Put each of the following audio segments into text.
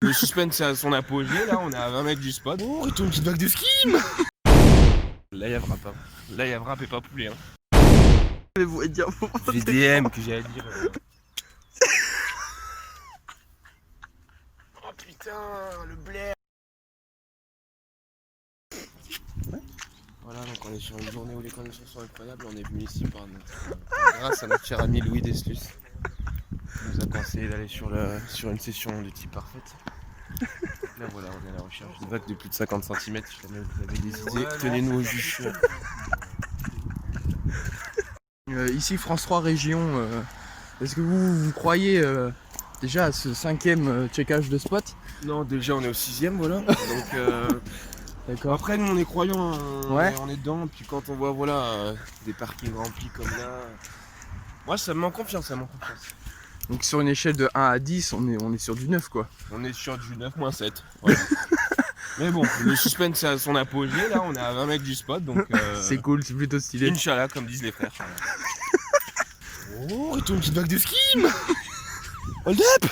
Le suspense c'est à son apogée, là on est à 20 mètres du spot. Oh, retourne une petite vague de ski. Là y'a wrap, hein. Là y'a wrap et pas poulet, hein. Je vais vous dire pour VDM que j'ai à dire. Oh putain, le blaire. Voilà, donc on est sur une journée où les conditions sont incroyables. On est venu ici grâce à notre cher ami Louis Deslus. Il nous a conseillé d'aller sur une session de type parfaite. Là voilà, on est à la recherche d'une vague de plus de 50 cm. Si jamais vous avez des idées, tenez-nous au jus. Ici France 3 Région, est-ce que vous croyez déjà à ce 5e checkage de spot? Non, déjà on est au 6ème, voilà. Donc D'accord. après nous on est croyants, Ouais. on est dedans. Puis quand on voit voilà des parkings remplis comme là, moi ça me met en confiance, ça me met en confiance. Donc sur une échelle de 1 à 10, on est sur du 9 quoi. On est sur du 9-7. Voilà. Mais bon, le suspense c'est à son apogée, là on est à 20 mètres du spot, donc C'est cool, c'est plutôt stylé. Inch'Allah comme disent les frères. Oh, retourne une petite vague de ski. Hold up.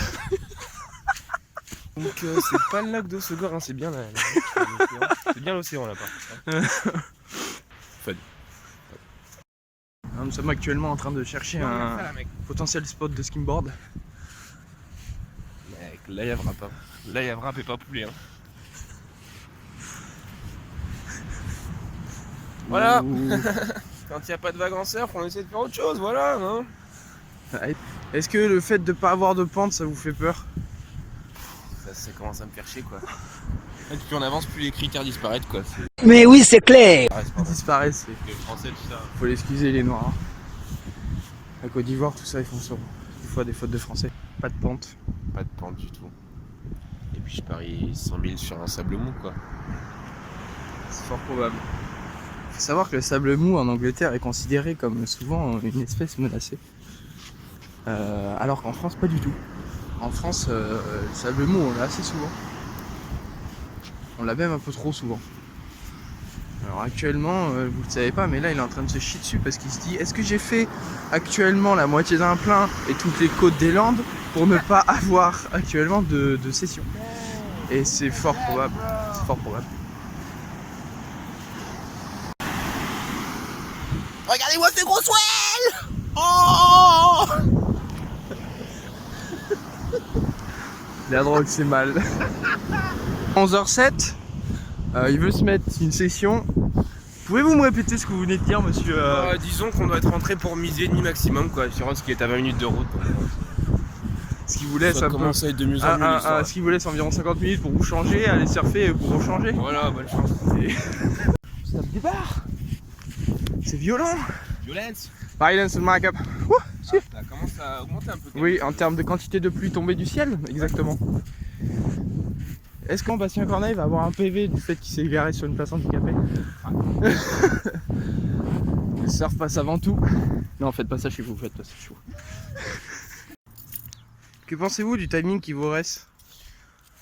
Donc c'est pas le lac d'Ossegor, hein, c'est bien l'océan. C'est bien l'océan là par contre. Fun. Nous sommes actuellement en train de chercher un potentiel spot de skimboard. Mec, là y'a wrap, hein. Là y'a wrap et pas poulet, hein. Voilà. Quand il n'y a pas de vague en surf, on essaie de faire autre chose, voilà, hein. Est-ce que le fait de pas avoir de pente, ça vous fait peur? Ça commence à me faire chier, quoi. En fait, plus on avance, plus les critères disparaissent, quoi. Mais oui, c'est clair. Ils disparaissent, Les Français, tout ça. faut l'excuser les Noirs. À Côte d'Ivoire, tout ça, ils font ça. Des fois des fautes de français. Pas de pente. Pas de pente du tout. Et puis je parie 100 000 sur un sable mou, quoi. C'est fort probable. Faut savoir que le sable mou en Angleterre est considéré comme souvent une espèce menacée. Alors qu'en France, pas du tout. En France, le sable mou, on l'a assez souvent. On l'a même un peu trop souvent. Alors actuellement, vous le savez pas, mais là il est en train de se chier dessus parce qu'il se dit est-ce que j'ai fait actuellement la moitié d'un plein et toutes les côtes des Landes pour ne pas avoir actuellement de session? Et c'est fort probable. C'est fort probable. Regardez-moi ce gros swell. Oh. La drogue c'est mal. 11h07, il veut se mettre une session. Pouvez-vous me répéter ce que vous venez de dire, monsieur Disons qu'on doit être rentré pour midi et demi maximum, quoi, sur ce qui est à 20 minutes de route. Ce qui vous laisse Ça un peu. commence à être de mieux en mieux l'histoire. Ce qui vous laisse environ 50 minutes pour vous changer, aller surfer et vous rechanger. Voilà, bonne chance. Ça me débarre. C'est violent. Violence. Violence and make-up. Ça commence à augmenter un peu. Oui, en termes de quantité de pluie tombée du ciel, exactement. Est-ce qu'en Bastien Corneille va avoir un PV du fait qu'il s'est garé sur une place handicapée? Le surf passe avant tout. Non, faites pas ça chez vous, faites pas ça chez vous. Que pensez-vous du timing qui vous reste?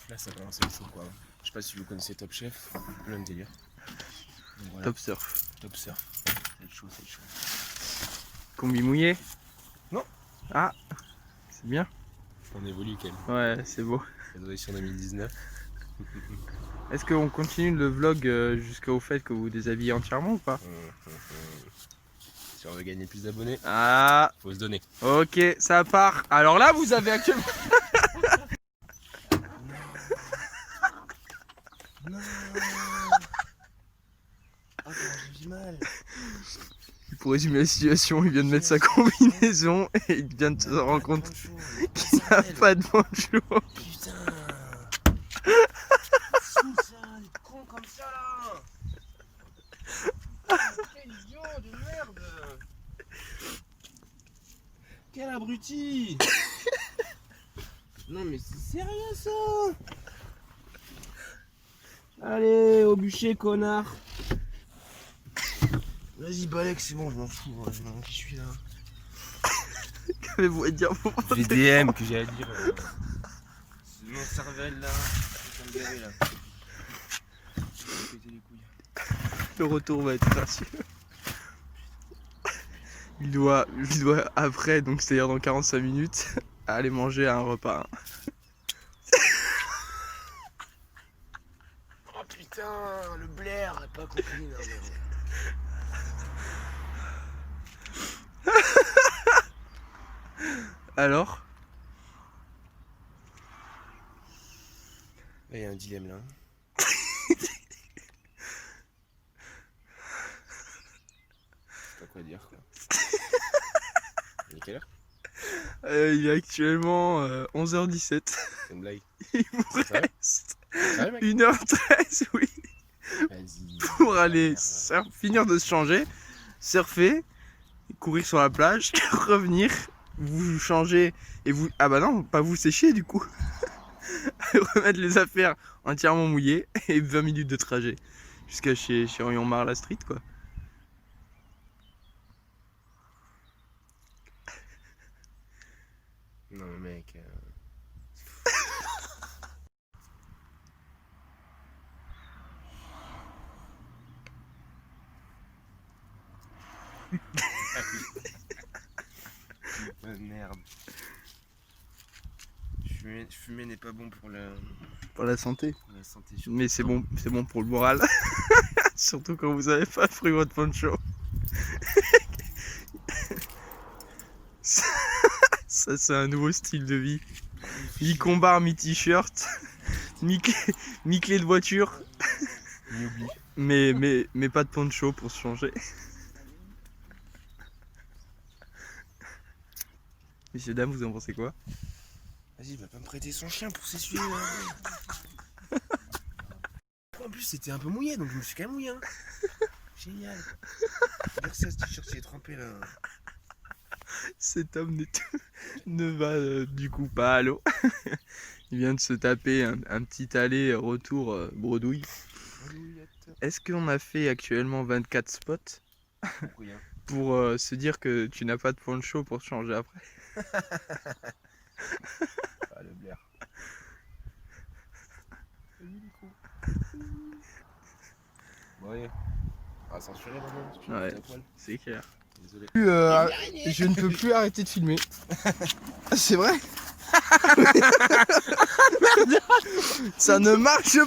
Là, ça commence à être chaud, quoi. Je sais pas si vous connaissez Top Chef, le même délire. Donc, voilà. Top surf. Top surf. C'est chaud, c'est chaud. Combi mouillé? Non. Ah, c'est bien. On évolue, quel. Ouais, c'est beau. Ça doit être sur 2019. Est-ce qu'on continue le vlog jusqu'au fait que vous déshabillez entièrement ou pas? Si on veut gagner plus d'abonnés, Ah, faut se donner. ok, ça part. Alors là, vous avez actuellement... Non. Ah, j'ai du mal. Pour résumer la situation, il vient de mettre sa combinaison et il vient de se rendre compte qu'il n'a pas de bonjour. Putain. Fou ça, des cons comme ça là. Quel idiot de merde. Quel abruti. Non mais c'est sérieux ça. Allez, au bûcher, connard. Vas-y, Balek, c'est bon, je m'en fous, je m'en qui je suis là. Qu'avez-vous à dire pour VDM que j'ai à dire. C'est mon cervelle là, ça me gaver là. Je vais péter les couilles. Le retour va être gracieux. Il doit après, donc c'est-à-dire dans 45 minutes, aller manger un repas. putain, le Blair, elle a pas compris. Non, mais... Alors? Il y a un dilemme là. Je sais pas quoi dire quoi. Il est quelle heure? Il est actuellement 11h17. C'est une blague. Il vous C'est vrai reste Sérieux, mec? 1h13, oui. Vas-y. Pour aller finir de se changer, surfer, courir sur la plage, revenir, vous changer et vous... Ah bah non, pas vous sécher du coup. Remettre les affaires entièrement mouillées et 20 minutes de trajet. Jusqu'à chez Orion-Mar la street quoi. Non mec. Merde. Fumer n'est pas bon pour Pour la santé. la santé. Surtout Mais c'est bon pour le moral. Surtout quand vous avez pas pris votre poncho. Ça c'est un nouveau style de vie. Mi-combat, mi-t-shirt, mi-clé de voiture. Mais pas de poncho pour se changer. Messieurs, dames, vous en pensez quoi? Vas-y, il va pas me prêter son chien pour s'essuyer là. En plus, c'était un peu mouillé, donc je me suis quand même mouillé. Hein. Génial. Regarde ça, ce t-shirt, il est trempé là. Cet homme ne va du coup pas à l'eau. Il vient de se taper un petit aller-retour bredouille. Est-ce qu'on a fait actuellement 24 spots Rien. pour se dire que tu n'as pas de poncho pour te changer après? Ah, le Blair. Bon, allez. On va censurer maintenant. Tu Ouais. fais la poêle. C'est clair. Désolé. Je ne peux plus arrêter de filmer. C'est vrai? Ça ne marche pas.